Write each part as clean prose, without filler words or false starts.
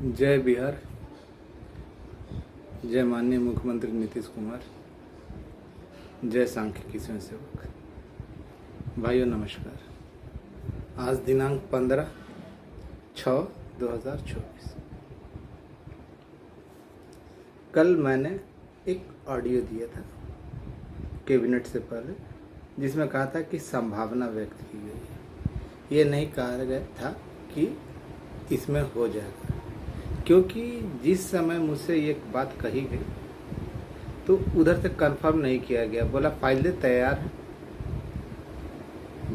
जय बिहार। जय माननीय मुख्यमंत्री नीतीश कुमार। जय सांख्यिकी स्वयंसेवक। भाइयों नमस्कार। आज दिनांक 15/6/2024। कल मैंने एक ऑडियो दिया था कैबिनेट से पहले, जिसमें कहा था कि संभावना व्यक्त की गई है। ये नहीं कहा गया था कि इसमें हो जाएगा, क्योंकि जिस समय मुझसे ये बात कही गई तो उधर से कंफर्म नहीं किया गया। बोला फाइलें तैयार हैं,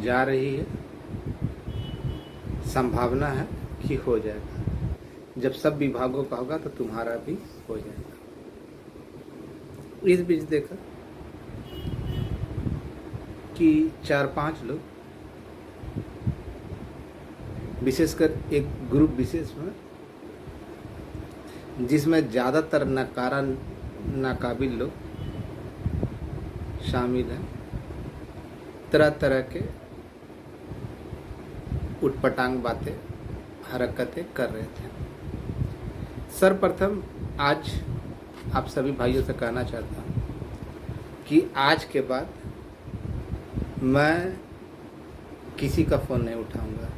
जा रही है, संभावना है कि हो जाएगा। जब सब विभागों का होगा तो तुम्हारा भी हो जाएगा। इस बीच देखा कि 4-5 लोग, विशेषकर एक ग्रुप विशेष में, जिसमें ज़्यादातर नकारा नाकाबिल लोग शामिल हैं, तरह तरह के उटपटांग बातें, हरकतें कर रहे थे। सर्वप्रथम आज आप सभी भाइयों से कहना चाहता हूँ कि आज के बाद मैं किसी का फ़ोन नहीं उठाऊंगा।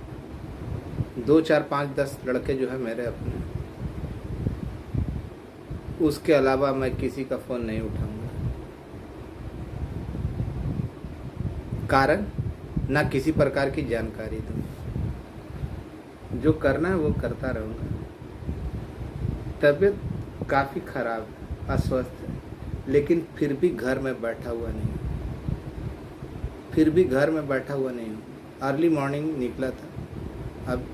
2, 4, 5, 10 लड़के जो है मेरे अपने, उसके अलावा मैं किसी का फ़ोन नहीं उठाऊंगा। कारण ना किसी प्रकार की जानकारी दूँ, जो करना है वो करता रहूँगा। तबीयत काफ़ी खराब है, अस्वस्थ है, लेकिन फिर भी घर में बैठा हुआ नहीं हूँ। अर्ली मॉर्निंग निकला था। अब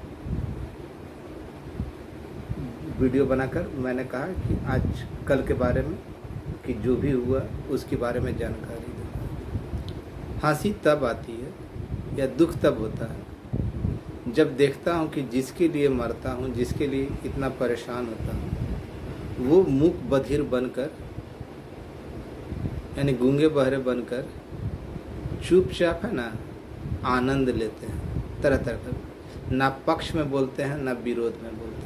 वीडियो बनाकर मैंने कहा कि आज कल के बारे में, कि जो भी हुआ उसके बारे में जानकारी दूँ। हंसी तब आती है या दुख तब होता है जब देखता हूँ कि जिसके लिए मरता हूँ, जिसके लिए इतना परेशान होता हूँ, वो मूक बधिर बनकर, यानी गूंगे बहरे बनकर चुपचाप है ना आनंद लेते हैं। तरह तरह का, ना पक्ष में बोलते हैं ना विरोध में बोलते हैं।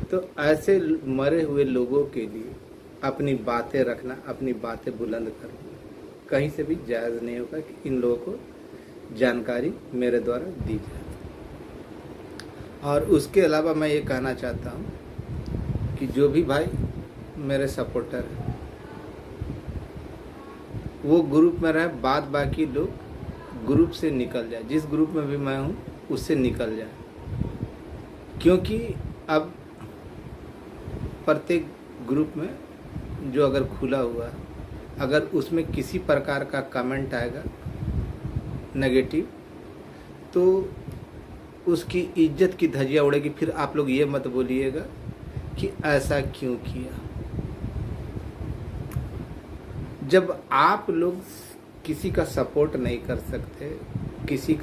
तो ऐसे मरे हुए लोगों के लिए अपनी बातें रखना, अपनी बातें बुलंद करना कहीं से भी जायज़ नहीं होगा कि इन लोगों को जानकारी मेरे द्वारा दी जाए। और उसके अलावा मैं ये कहना चाहता हूँ कि जो भी भाई मेरे सपोर्टर हैं वो ग्रुप में रहे, बाद बाकी लोग ग्रुप से निकल जाए। जिस ग्रुप में भी मैं हूँ उससे निकल जाए, क्योंकि अब प्रत्येक ग्रुप में जो अगर खुला हुआ है, अगर उसमें किसी प्रकार का कमेंट आएगा नेगेटिव, तो उसकी इज्जत की धज्जियाँ उड़ेगी। फिर आप लोग ये मत बोलिएगा कि ऐसा क्यों किया। जब आप लोग किसी का सपोर्ट नहीं कर सकते, किसी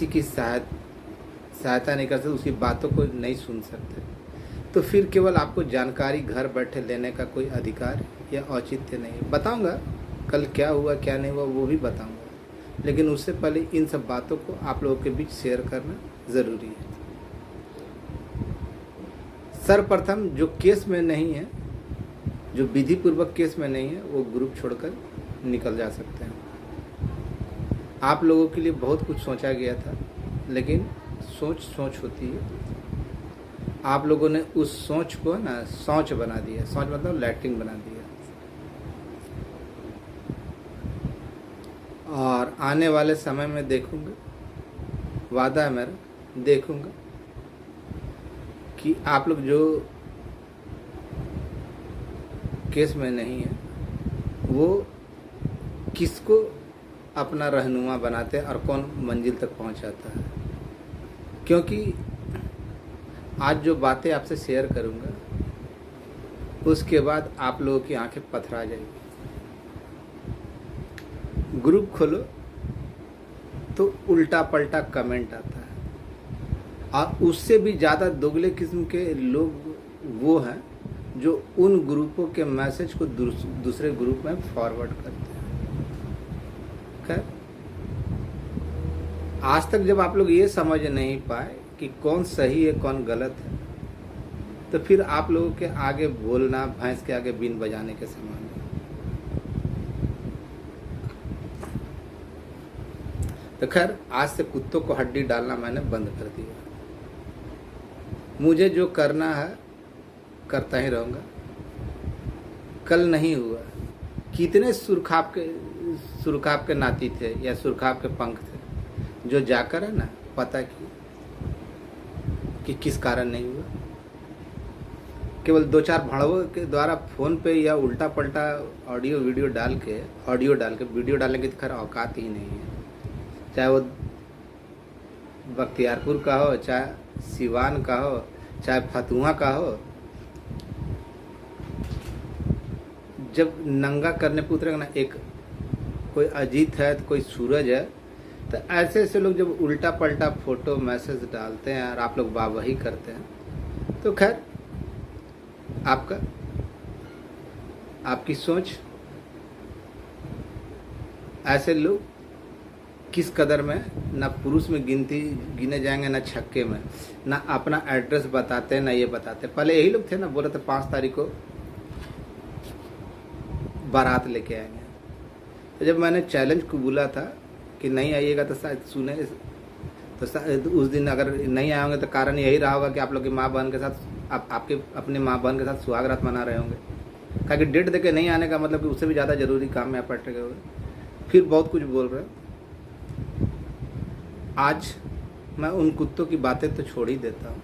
की सहायता नहीं कर सकते, उसकी बातों को नहीं सुन सकते, तो फिर केवल आपको जानकारी घर बैठे लेने का कोई अधिकार या औचित्य नहीं है। बताऊंगा कल क्या हुआ क्या नहीं हुआ, वो भी बताऊंगा, लेकिन उससे पहले इन सब बातों को आप लोगों के बीच शेयर करना ज़रूरी है। सर्वप्रथम जो केस में नहीं है, जो विधि पूर्वक केस में नहीं है, वो ग्रुप छोड़कर निकल जा सकते हैं। आप लोगों के लिए बहुत कुछ सोचा गया था, लेकिन सोच होती है। आप लोगों ने उस सोच को ना सोच बना दिया। सोच मतलब लैट्रिन बना दिया। और आने वाले समय में देखूंगा, वादा है मेरा, देखूंगा कि आप लोग जो केस में नहीं है वो किसको अपना रहनुमा बनाते हैं और कौन मंजिल तक पहुंचाता है। क्योंकि आज जो बातें आपसे शेयर करूंगा, उसके बाद आप लोगों की आंखें पथरा जाएगी। ग्रुप खोलो तो उल्टा पलटा कमेंट आता है, और उससे भी ज़्यादा दोगले किस्म के लोग वो हैं जो उन ग्रुपों के मैसेज को दूसरे ग्रुप में फॉरवर्ड करते हैं। खैर, आज तक जब आप लोग ये समझ नहीं पाए कि कौन सही है कौन गलत है, तो फिर आप लोगों के आगे बोलना भैंस के आगे बीन बजाने के समान है। तो खैर, आज से कुत्तों को हड्डी डालना मैंने बंद कर दिया। मुझे जो करना है करता ही रहूँगा। कल नहीं हुआ, कितने सुरखाब के नाती थे या सुरखाब के पंख थे जो जाकर है ना पता कि किस कारण नहीं हुआ। केवल 2-4 भड़वों के द्वारा फोन पे या उल्टा पलटा वीडियो डाल के वीडियो डालने की खैर औकात ही नहीं है। चाहे वो बख्तियारपुर का हो, चाहे सिवान का हो, चाहे फतुहा का हो, जब नंगा करने पे उतरेगा ना, एक कोई अजीत है तो कोई सूरज है, तो ऐसे ऐसे लोग जब उल्टा पलटा फोटो मैसेज डालते हैं और आप लोग वाहवाही करते हैं, तो खैर आपकी सोच, ऐसे लोग किस कदर में ना पुरुष में गिने जाएंगे, ना छक्के में, ना अपना एड्रेस बताते ना ये बताते। पहले यही लोग थे ना, बोले थे 5 तारीख को बारात लेके आएंगे। तो जब मैंने चैलेंज को बोला था कि नहीं आइएगा तो शायद सुने, तो उस दिन अगर नहीं आए होंगे तो कारण यही रहा होगा कि आप लोग की माँ बहन के साथ आपके अपने माँ बहन के साथ सुहाग रात मना रहे होंगे। कहा कि डेट देके नहीं आने का मतलब कि उससे भी ज़्यादा ज़रूरी काम में आप पट गए होंगे। फिर बहुत कुछ बोल रहे। आज मैं उन कुत्तों की बातें तो छोड़ ही देता हूँ।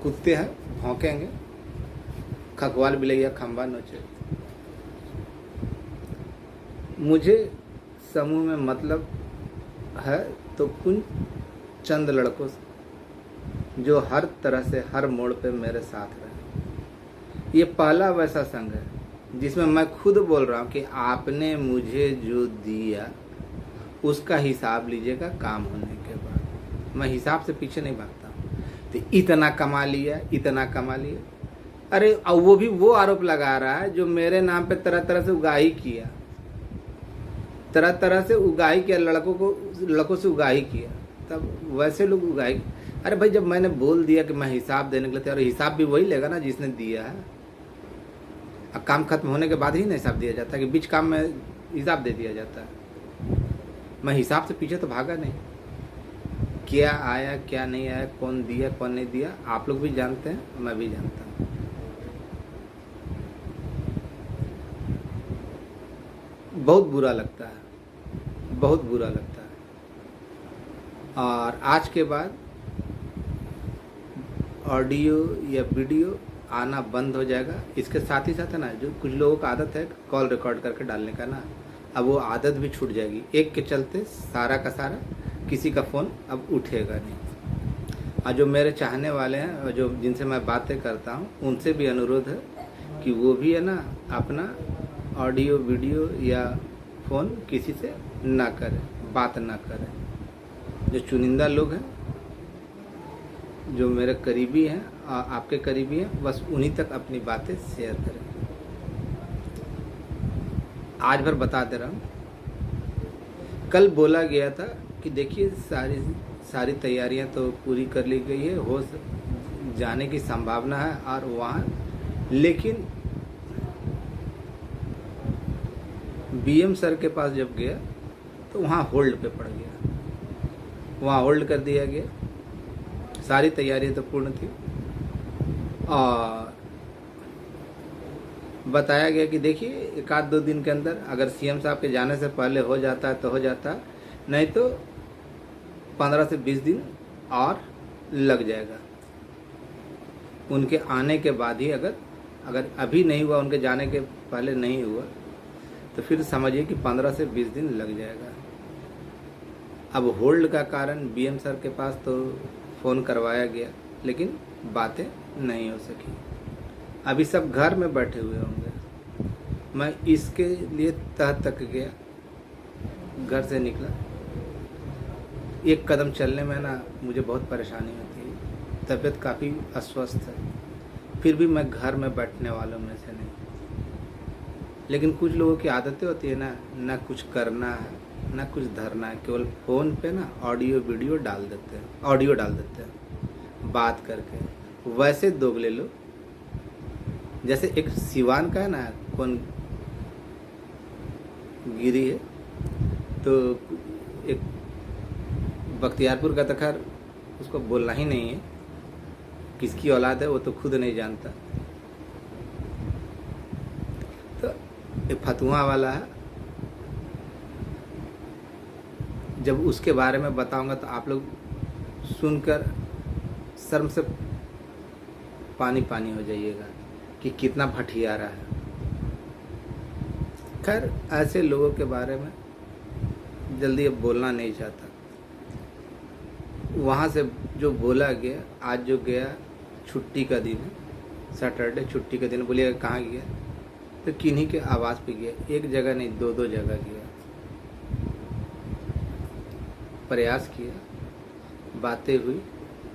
कुत्ते हैं, भौंकेंगे, खकवाल बिलैया खंबा नोचे। मुझे समूह में मतलब है तो कुछ चंद लड़कों से जो हर तरह से हर मोड़ पे मेरे साथ रहे। ये पहला वैसा संघ है जिसमें मैं खुद बोल रहा हूँ कि आपने मुझे जो दिया उसका हिसाब लीजिएगा काम होने के बाद। मैं हिसाब से पीछे नहीं भागता हूँ। तो इतना कमा लिया, इतना कमा लिया, अरे अब वो भी वो आरोप लगा रहा है जो मेरे नाम पे तरह तरह से उगाही किया, तरह तरह से उगाही किया, लड़कों से उगाही किया। तब वैसे लोग उगाही, अरे भाई जब मैंने बोल दिया कि मैं हिसाब देने के लिए तैयार, हिसाब भी वही लेगा ना जिसने दिया है। अब काम खत्म होने के बाद ही ना हिसाब दिया जाता है कि बीच काम में हिसाब दे दिया जाता है। मैं हिसाब से पीछे तो भागा नहीं। क्या आया क्या नहीं आया, कौन दिया कौन नहीं दिया, आप लोग भी जानते हैं, मैं भी जानता हूँ। बहुत बुरा लगता है, बहुत बुरा लगता है। और आज के बाद ऑडियो या वीडियो आना बंद हो जाएगा। इसके साथ ही साथ है ना, जो कुछ लोगों का आदत है कॉल रिकॉर्ड करके डालने का ना, अब वो आदत भी छूट जाएगी। एक के चलते सारा का सारा किसी का फ़ोन अब उठेगा नहीं। और जो मेरे चाहने वाले हैं और जो जिनसे मैं बातें करता हूँ, उनसे भी अनुरोध है कि वो भी है ना अपना ऑडियो वीडियो या फ़ोन किसी से ना करें, बात ना करें। जो चुनिंदा लोग हैं, जो मेरे करीबी हैं, आपके करीबी हैं, बस उन्हीं तक अपनी बातें शेयर करें। आज भर बता दे रहा हूँ। कल बोला गया था कि देखिए सारी तैयारियां तो पूरी कर ली गई है, हो जाने की संभावना है और वहाँ, लेकिन बीएम सर के पास जब गया तो वहाँ होल्ड पे पड़ गया, वहाँ होल्ड कर दिया गया। सारी तैयारियां तो पूर्ण थी और बताया गया कि देखिए 1-2 दिन के अंदर अगर सीएम साहब के जाने से पहले हो जाता है तो हो जाता है, नहीं तो 15 से 20 दिन और लग जाएगा। उनके आने के बाद ही अगर अभी नहीं हुआ, उनके जाने के पहले नहीं हुआ, तो फिर समझिए कि 15 से 20 दिन लग जाएगा। अब होल्ड का कारण बीएम सर के पास तो फ़ोन करवाया गया, लेकिन बातें नहीं हो सकी। अभी सब घर में बैठे हुए होंगे। मैं इसके लिए तह तक गया, घर से निकला, एक कदम चलने में ना मुझे बहुत परेशानी होती है, तबीयत काफ़ी अस्वस्थ है, फिर भी मैं घर में बैठने वालों में से नहीं। लेकिन कुछ लोगों की आदतें होती है ना कुछ करना है ना कुछ धरना है, केवल फ़ोन पे ना ऑडियो वीडियो डाल देते हैं, ऑडियो डाल देते हैं बात करके। वैसे दोगले लोग, जैसे एक सिवान का है ना, कौन गिरी है, तो एक बख्तियारपुर का तो खैर उसको बोलना ही नहीं है, किसकी औलाद है वो तो खुद नहीं जानता। तो एक फतुहा वाला है, जब उसके बारे में बताऊंगा तो आप लोग सुनकर शर्म से पानी पानी हो जाइएगा कि कितना भटियारा है। खैर ऐसे लोगों के बारे में जल्दी अब बोलना नहीं चाहता। वहाँ से जो बोला गया, आज जो गया, छुट्टी का दिन है, सैटरडे छुट्टी का दिन, बोलिए कहाँ गया, तो किन्हीं के आवाज़ पे गया। एक जगह नहीं, दो दो जगह गया, प्रयास किया, बातें हुई,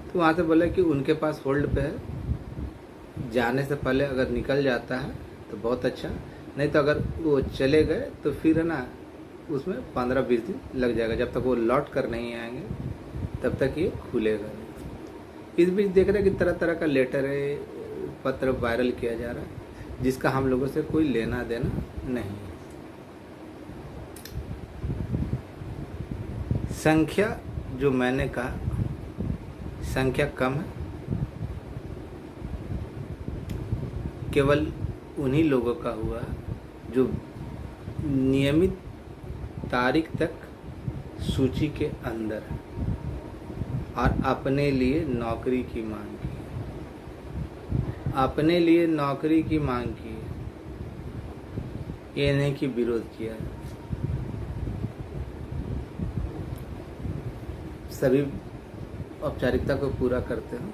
तो वहाँ से बोला कि उनके पास होल्ड पे है, जाने से पहले अगर निकल जाता है तो बहुत अच्छा, नहीं तो अगर वो चले गए तो फिर है ना उसमें 15-20 दिन लग जाएगा, जब तक वो लौट कर नहीं आएंगे तब तक ये खुलेगा नहीं। इस बीच देख रहे हैं कि तरह तरह का लेटर है, पत्र वायरल किया जा रहा है, जिसका हम लोगों से कोई लेना देना नहीं। संख्या जो मैंने कहा, संख्या कम है, केवल उन्हीं लोगों का हुआ जो नियमित तारीख तक सूची के अंदर है और अपने लिए नौकरी की मांग की, अपने लिए नौकरी की मांग की, ये नहीं कि विरोध किया है। सभी औपचारिकता को पूरा करते हो,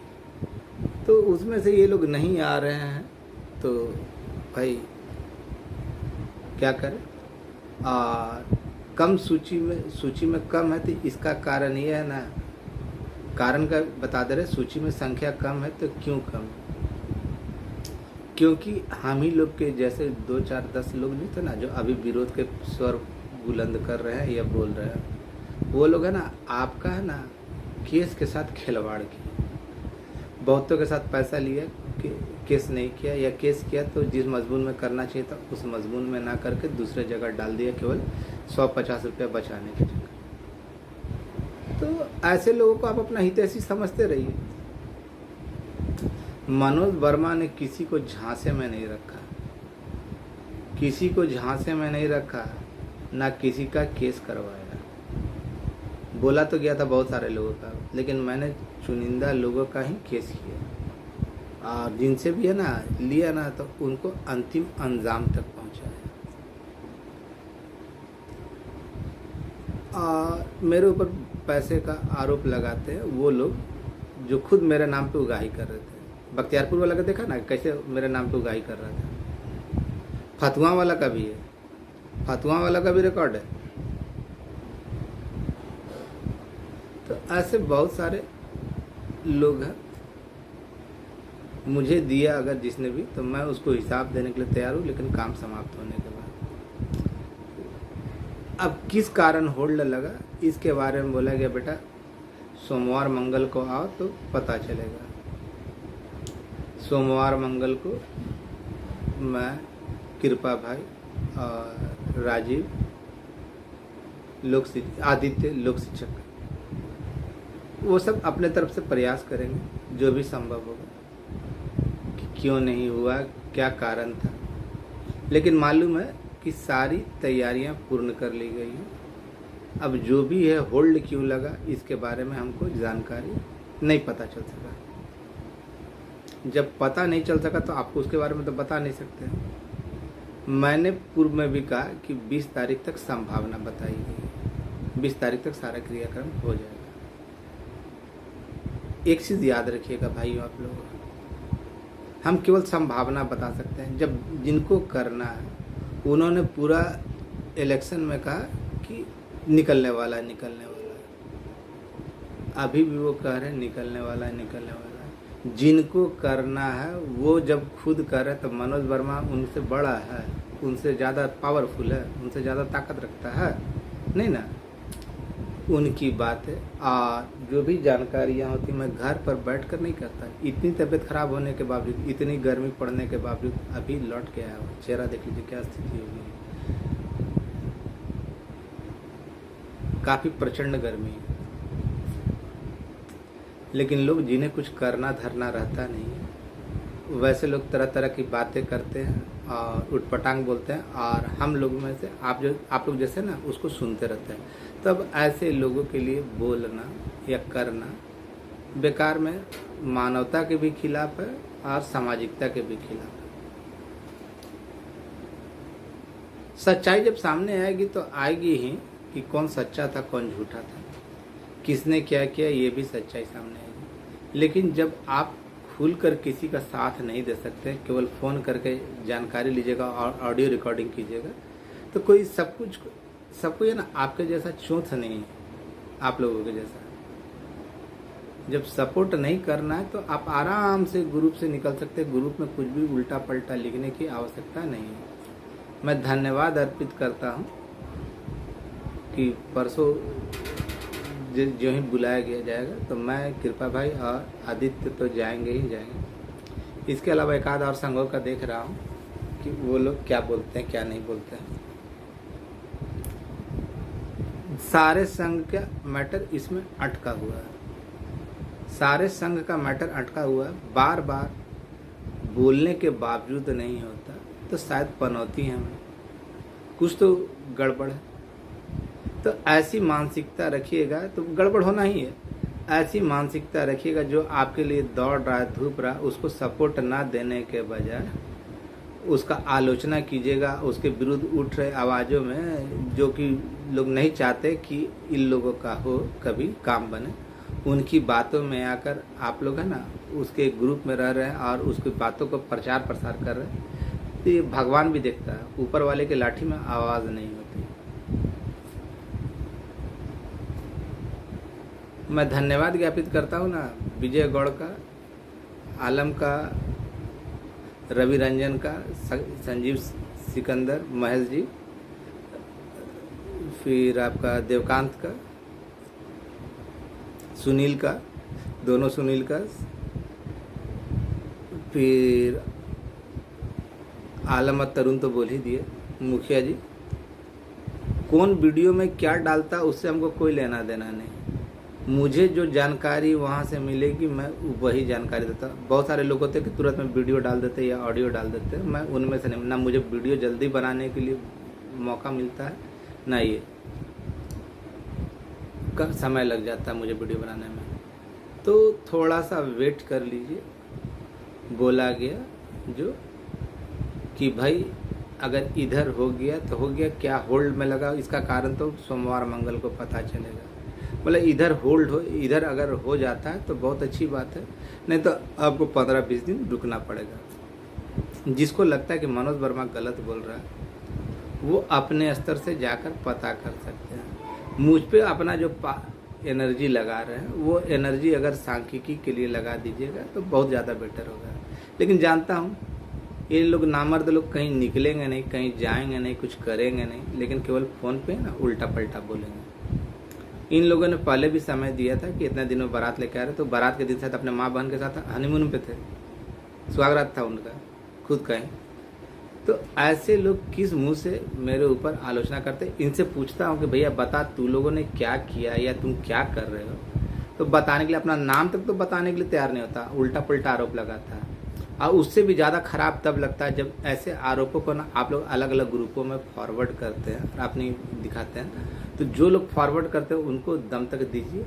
तो उसमें से ये लोग नहीं आ रहे हैं तो भाई क्या करें। और कम सूची में कम है, तो इसका कारण ये है ना, कारण का बता दे रहे, सूची में संख्या कम है तो क्यों कम है, क्योंकि हम ही लोग के जैसे 2, 4, 10 लोग नहीं थे ना जो अभी विरोध के स्वर बुलंद कर रहे हैं या बोल रहे हैं, वो लोग है ना आपका है ना केस के साथ खिलवाड़ किया, बहुतों के साथ पैसा लिया, केस नहीं किया, या केस किया तो जिस मजमून में करना चाहिए था उस मजमून में ना करके दूसरे जगह डाल दिया, केवल 150 रुपया बचाने के चक्कर। तो ऐसे लोगों को आप अपना हितैषी समझते रहिए। मनोज वर्मा ने किसी को झांसे में नहीं रखा, किसी को झांसे में नहीं रखा, ना किसी का केस करवाया। बोला तो गया था बहुत सारे लोगों का, लेकिन मैंने चुनिंदा लोगों का ही केस किया, और जिनसे भी है ना लिया ना तो उनको अंतिम अंजाम तक पहुंचाया। और मेरे ऊपर पैसे का आरोप लगाते हैं वो लोग जो खुद मेरे नाम पे उगाही कर रहे थे। बख्तियारपुर वाला का देखा ना कैसे मेरे नाम पे उगाही कर रहा था। फतुहा वाला का भी है, फतुहा वाला का भी रिकॉर्ड है। तो ऐसे बहुत सारे लोग हैं। मुझे दिया अगर जिसने भी, तो मैं उसको हिसाब देने के लिए तैयार हूँ, लेकिन काम समाप्त होने के बाद। अब किस कारण होल्ड लगा इसके बारे में बोला गया, बेटा सोमवार मंगल को आओ तो पता चलेगा। सोमवार मंगल को मैं, कृपा भाई और राजीव, आदित्य लोक शिक्षक, वो सब अपने तरफ से प्रयास करेंगे जो भी संभव होगा कि क्यों नहीं हुआ, क्या कारण था। लेकिन मालूम है कि सारी तैयारियां पूर्ण कर ली गई हैं। अब जो भी है होल्ड क्यों लगा इसके बारे में हमको जानकारी नहीं पता चल सका। जब पता नहीं चल सका तो आपको उसके बारे में तो बता नहीं सकते। मैंने पूर्व में भी कहा कि 20 तारीख तक संभावना बताई गई है, 20 तारीख तक सारा क्रियाक्रम हो जाएगा। एक चीज़ याद रखिएगा भाइयों आप लोग, हम केवल संभावना बता सकते हैं। जब जिनको करना है उन्होंने पूरा इलेक्शन में कहा कि निकलने वाला है, निकलने वाला है। अभी भी वो कह रहे हैं निकलने वाला है, निकलने वाला है। जिनको करना है वो जब खुद कर रहे तो मनोज वर्मा उनसे बड़ा है, उनसे ज़्यादा पावरफुल है, उनसे ज़्यादा ताकत रखता है नहीं ना। उनकी बातें और जो भी जानकारियाँ होती मैं घर पर बैठ कर नहीं करता। इतनी तबीयत खराब होने के बावजूद, इतनी गर्मी पड़ने के बावजूद अभी लौट के आया हूँ। चेहरा देख लीजिए क्या स्थिति होगी। काफ़ी प्रचंड गर्मी है, लेकिन लोग जिन्हें कुछ करना धरना रहता नहीं है, वैसे लोग तरह तरह की बातें करते हैं और उटपटांग बोलते हैं, और हम लोग में से आप लोग जैसे ना उसको सुनते रहते हैं। तब ऐसे लोगों के लिए बोलना या करना बेकार में मानवता के भी खिलाफ है और सामाजिकता के भी खिलाफ है। सच्चाई जब सामने आएगी तो आएगी ही कि कौन सच्चा था कौन झूठा था, किसने क्या किया, ये भी सच्चाई सामने आएगी। लेकिन जब आप खुलकर किसी का साथ नहीं दे सकते, केवल फ़ोन करके जानकारी लीजिएगा और ऑडियो रिकॉर्डिंग कीजिएगा, तो कोई सबको ये ना आपके जैसा चोंच नहीं है, आप लोगों के जैसा। जब सपोर्ट नहीं करना है तो आप आराम से ग्रुप से निकल सकते हैं। ग्रुप में कुछ भी उल्टा पलटा लिखने की आवश्यकता नहीं है। मैं धन्यवाद अर्पित करता हूँ कि परसों जो ही बुलाया गया जाएगा तो मैं, कृपा भाई और आदित्य तो जाएंगे ही जाएंगे। इसके अलावा एक आध और संघों का देख रहा हूँ कि वो लोग क्या बोलते हैं क्या नहीं बोलते हैं। सारे संघ का मैटर इसमें अटका हुआ है, सारे संघ का मैटर अटका हुआ है। बार बार बोलने के बावजूद नहीं होता तो शायद पनौती है, हमें कुछ तो गड़बड़ है। तो ऐसी मानसिकता रखिएगा, तो गड़बड़ होना ही है। ऐसी मानसिकता रखिएगा जो आपके लिए दौड़ रहा है, धूप रहा है, उसको सपोर्ट ना देने के बजाय उसका आलोचना कीजिएगा। उसके विरुद्ध उठ रहे आवाज़ों में जो कि लोग नहीं चाहते कि इन लोगों का हो कभी काम बने, उनकी बातों में आकर आप लोग है ना उसके ग्रुप में रह रहे हैं और उसकी बातों को प्रचार प्रसार कर रहे हैं। तो ये भगवान भी देखता है, ऊपर वाले के लाठी में आवाज़ नहीं होती। मैं धन्यवाद ज्ञापित करता हूँ ना विजय गौड़ का, आलम का, रवि रंजन का, संजीव सिकंदर, महेश जी, फिर आपका देवकांत का, सुनील का, दोनों सुनील का, फिर आलम और तरुण तो बोल ही दिए, मुखिया जी। कौन वीडियो में क्या डालता उससे हमको कोई लेना देना नहीं। मुझे जो जानकारी वहाँ से मिलेगी मैं वही जानकारी देता। बहुत सारे लोग होते हैं कि तुरंत में वीडियो डाल देते या ऑडियो डाल देते, मैं उनमें से नहीं। ना मुझे वीडियो जल्दी बनाने के लिए मौका मिलता है, ना ये का समय लग जाता है मुझे वीडियो बनाने में। तो थोड़ा सा वेट कर लीजिए। बोला गया जो कि भाई अगर इधर हो गया तो हो गया, क्या होल्ड में लगा इसका कारण तो सोमवार मंगल को पता चलेगा। मतलब इधर होल्ड हो, इधर अगर हो जाता है तो बहुत अच्छी बात है, नहीं तो आपको 15-20 दिन रुकना पड़ेगा। जिसको लगता है कि मनोज वर्मा गलत बोल रहा है वो अपने स्तर से जाकर पता कर सकते हैं। मुझ पे अपना जो एनर्जी लगा रहे हैं वो एनर्जी अगर सांख्यिकी के लिए लगा दीजिएगा तो बहुत ज़्यादा बेटर होगा। लेकिन जानता हूँ ये लोग नामर्द लोग कहीं निकलेंगे नहीं, कहीं जाएंगे नहीं, कुछ करेंगे नहीं, लेकिन केवल फ़ोन पे ना उल्टा पलटा बोलेंगे। इन लोगों ने पहले भी समय दिया था कि इतने दिनों बारात लेके आ रहे, तो बारात के दिन शायद अपने माँ बहन के साथ हनीमून पे थे, स्वागत था उनका, खुद कहें। तो ऐसे लोग किस मुंह से मेरे ऊपर आलोचना करते। इनसे पूछता हूँ कि भैया बता तू लोगों ने क्या किया या तुम क्या कर रहे हो, तो बताने के लिए अपना नाम तक तो बताने के लिए तैयार नहीं होता, उल्टा पुल्टा आरोप लगाता है। और उससे भी ज़्यादा खराब तब लगता है जब ऐसे आरोपों को ना आप लोग अलग अलग ग्रुपों में फॉरवर्ड करते हैं और अपनी दिखाते हैं। तो जो लोग फॉरवर्ड करते हैं उनको दम तक दीजिए,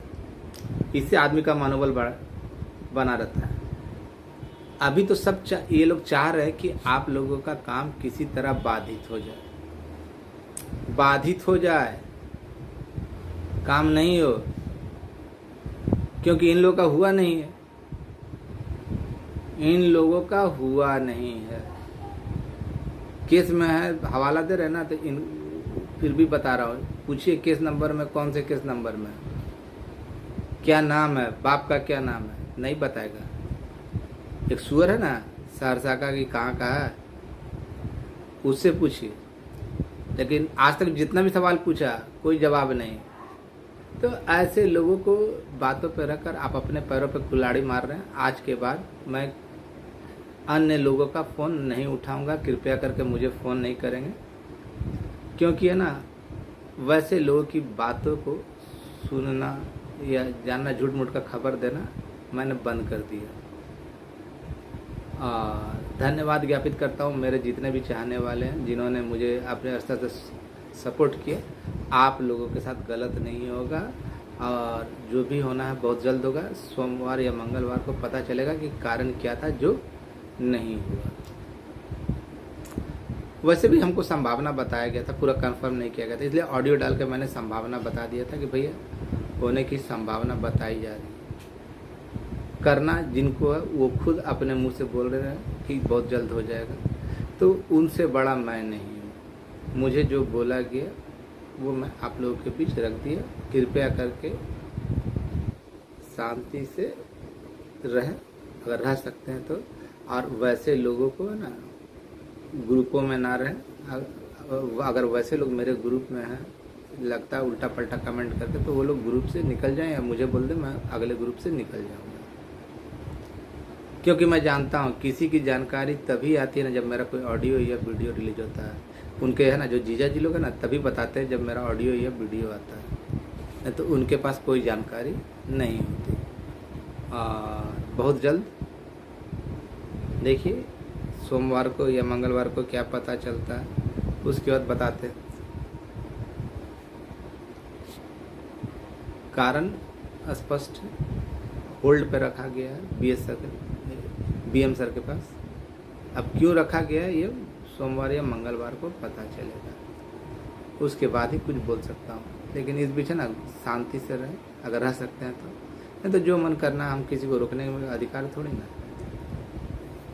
इससे आदमी का मनोबल बना रहता है। अभी तो सब ये लोग चाह रहे हैं कि आप लोगों का काम किसी तरह बाधित हो जाए, काम नहीं हो, क्योंकि इन लोगों का हुआ नहीं है, इन लोगों का हुआ नहीं है। केस में है, हवाला दे रहे ना, तो इन फिर भी बता रहा हूँ, पूछिए केस नंबर में, कौन से केस नंबर में, क्या नाम है, बाप का क्या नाम है, नहीं बताएगा। एक सुअर है ना सहरसा का कि कहाँ का है, उससे पूछिए। लेकिन आज तक जितना भी सवाल पूछा कोई जवाब नहीं। तो ऐसे लोगों को बातों पर रखकर आप अपने पैरों पर कुल्हाड़ी मार रहे हैं। आज के बाद मैं अन्य लोगों का फ़ोन नहीं उठाऊंगा, कृपया करके मुझे फ़ोन नहीं करेंगे, क्योंकि है ना, वैसे लोगों की बातों को सुनना या जानना, झूठ मूठ का खबर देना मैंने बंद कर दिया। धन्यवाद ज्ञापित करता हूँ मेरे जितने भी चाहने वाले हैं, जिन्होंने मुझे अपने स्तर से सपोर्ट किया। आप लोगों के साथ गलत नहीं होगा, और जो भी होना है बहुत जल्द होगा। सोमवार या मंगलवार को पता चलेगा कि कारण क्या था जो नहीं हुआ। वैसे भी हमको संभावना बताया गया था, पूरा कंफर्म नहीं किया गया था, इसलिए ऑडियो डाल के मैंने संभावना बता दिया था कि भैया होने की संभावना बताई जा रही है। करना जिनको है वो खुद अपने मुंह से बोल रहे हैं कि बहुत जल्द हो जाएगा, तो उनसे बड़ा मैं नहीं हूँ। मुझे जो बोला गया वो मैं आप लोगों के बीच रख दिया। कृपया करके शांति से रह, अगर रह सकते हैं तो। और वैसे लोगों को है ना, ग्रुपों में ना रहें। अगर वैसे लोग मेरे ग्रुप में हैं, लगता है उल्टा पल्टा कमेंट करके, तो वो लोग ग्रुप से निकल जाएं या मुझे बोल दें, मैं अगले ग्रुप से निकल जाऊंगा। क्योंकि मैं जानता हूँ किसी की जानकारी तभी आती है ना जब मेरा कोई ऑडियो या वीडियो रिलीज होता है। उनके है ना जो जीजा जी लोग हैं ना, तभी बताते हैं जब मेरा ऑडियो या वीडियो आता है, नहीं तो उनके पास कोई जानकारी नहीं होती। बहुत जल्द देखिए सोमवार को या मंगलवार को क्या पता चलता है, उसके बाद बताते हैं। कारण स्पष्ट है, होल्ड पे रखा गया है बीएम सर के पास। अब क्यों रखा गया है ये सोमवार या मंगलवार को पता चलेगा, उसके बाद ही कुछ बोल सकता हूँ। लेकिन इस बीच है ना, शांति से रहे, अगर रह सकते हैं तो। नहीं तो जो मन करना, हम किसी को रोकने में अधिकार थोड़ी ना।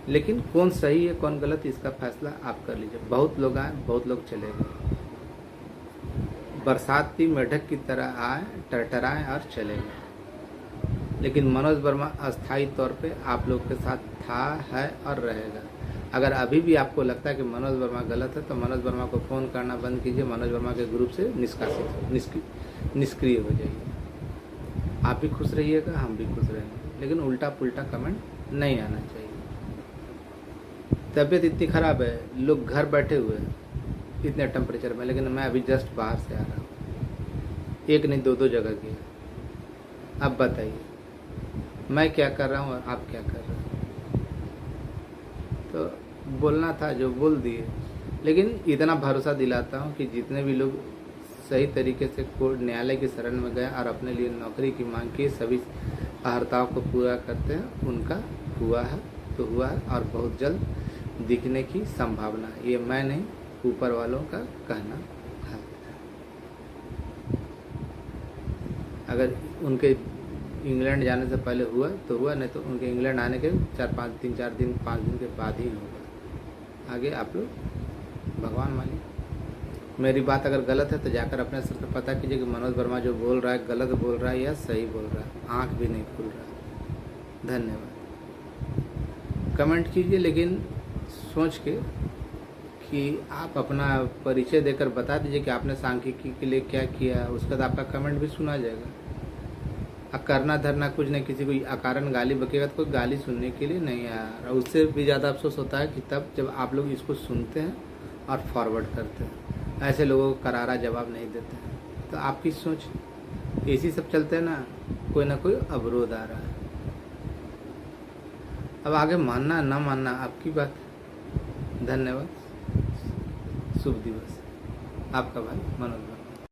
लेकिन कौन सही है कौन गलत, इसका फैसला आप कर लीजिए। बहुत लोग आए, बहुत लोग चले गए, बरसाती मेढक की तरह आए, टरटराए और चले गए। लेकिन मनोज वर्मा अस्थायी तौर पे आप लोग के साथ था, है और रहेगा। अगर अभी भी आपको लगता है कि मनोज वर्मा गलत है, तो मनोज वर्मा को फ़ोन करना बंद कीजिए, मनोज वर्मा के ग्रुप से निष्क्रिय हो जाइए। आप भी खुश रहिएगा, हम भी खुश रहेंगे, लेकिन उल्टा पुल्टा कमेंट नहीं आना चाहिए। तबीयत इतनी ख़राब है, लोग घर बैठे हुए हैं इतने टेम्परेचर में, लेकिन मैं अभी जस्ट बाहर से आ रहा हूँ, एक नहीं दो जगह गया। अब बताइए मैं क्या कर रहा हूँ और आप क्या कर रहे हैं। तो बोलना था जो बोल दिए, लेकिन इतना भरोसा दिलाता हूँ कि जितने भी लोग सही तरीके से कोर्ट न्यायालय की शरण में गए और अपने लिए नौकरी की मांग की, सभी अर्हताओं को पूरा करते हैं, उनका हुआ है तो हुआ है, और बहुत जल्द दिखने की संभावना है। ये मैं नहीं, ऊपर वालों का कहना है। अगर उनके इंग्लैंड जाने से पहले हुआ तो हुआ, नहीं तो उनके इंग्लैंड आने के 5 दिन के बाद ही होगा। आगे आप लोग भगवान मालिक। मेरी बात अगर गलत है तो जाकर अपने सर से पता कीजिए कि मनोज वर्मा जो बोल रहा है गलत बोल रहा है या सही बोल रहा है। आँख भी नहीं खुल रहा। धन्यवाद। कमेंट कीजिए, लेकिन सोच के कि आप अपना परिचय देकर बता दीजिए कि आपने सांख्यिकी के लिए क्या किया, उसके बाद आपका कमेंट भी सुना जाएगा। करना धरना कुछ नहीं, किसी को अकारण गाली बकेगा तो कोई गाली सुनने के लिए नहीं आ रहा। उससे भी ज़्यादा अफसोस होता है कि तब जब आप लोग इसको सुनते हैं और फॉरवर्ड करते हैं, ऐसे लोगों को करारा जवाब नहीं देते हैं। तो आपकी सोच इसी सब चलते हैं ना, कोई ना कोई अवरोध आ रहा है। अब आगे मानना ना मानना आपकी बात। धन्यवाद। शुभ दिवस। आपका भाई मनोज।